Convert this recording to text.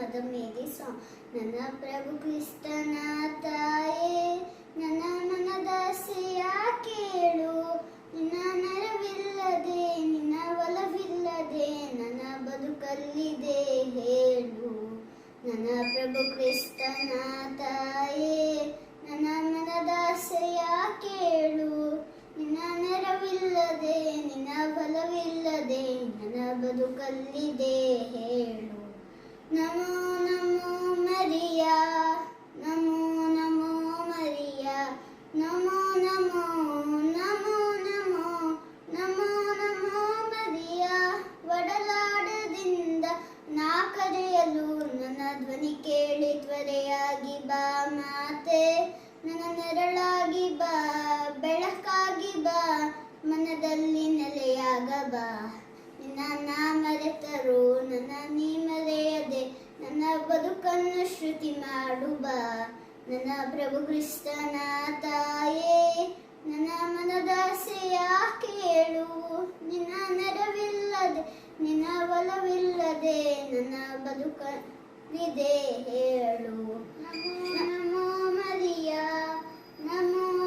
ಮದ ಮೇರಿ ನನ್ನ ಪ್ರಭು ಕ್ರಿಸ್ತನ ತಾಯೇ, ನನ್ನ ಮನದಾಸೆಯ ಕೇಳು. ನಿನ್ನ ನೆರವಿಲ್ಲದೆ, ನಿನ್ನ ಒಲವಿಲ್ಲದೆ ನನ್ನ ಬದುಕಲ್ಲಿದೆ ಹೇಳು. ನನ್ನ ಪ್ರಭು ಕ್ರಿಸ್ತನ ತಾಯೇ, ನನ್ನ ಮನದಾಸೆಯ ಕೇಳು. ನಿನ್ನ ನೆರವಿಲ್ಲದೆ, ನಿನ್ನ ಬಲವಿಲ್ಲದೆ ನನ್ನ ಬದುಕಲ್ಲಿದೆ ಹೇಳು. ನಮೋ ನಮೋ ಮರಿಯ, ನಮೋ ನಮೋ ಮರಿಯ, ನಮೋ ನಮೋ ನಮೋ ನಮೋ ನಮೋ ನಮೋ ಮರಿಯ. ಒಡಲಾಡದಿಂದ ನಾ ಕರೆಯಲು ನನ್ನ ಧ್ವನಿ ಕೇಳಿ ತ್ವರೆಯಾಗಿ ಬಾ ಮಾತೆ. ನನ್ನ ನೆರಳಾಗಿ ಬಾ, ಬೆಳಕಾಗಿ ಬಾ, ಮನದಲ್ಲಿ ನೆಲೆಯಾಗ ಬಾ. ನಿನ್ನ ನಾ ಮರೆತರು ನನ್ನ ನೀ ಮರೆಯದೆ, ನನ್ನ ಬದುಕನ್ನು ಶ್ರುತಿ ಮಾಡು ಬಾ. ನನ್ನ ಪ್ರಭು ಕ್ರಿಸ್ತನ ತಾಯೇ, ನನ್ನ ಮನದಾಸೆಯ ಕೇಳು. ನಿನ್ನ ನೆರವಿಲ್ಲದೆ, ನಿನ್ನ ಒಲವಿಲ್ಲದೆ ನನ್ನ ಬದುಕಲ್ಲಿದೆ ಹೇಳು. ನಮೋ ನಮೋ ಮರಿಯ, ನಮೋ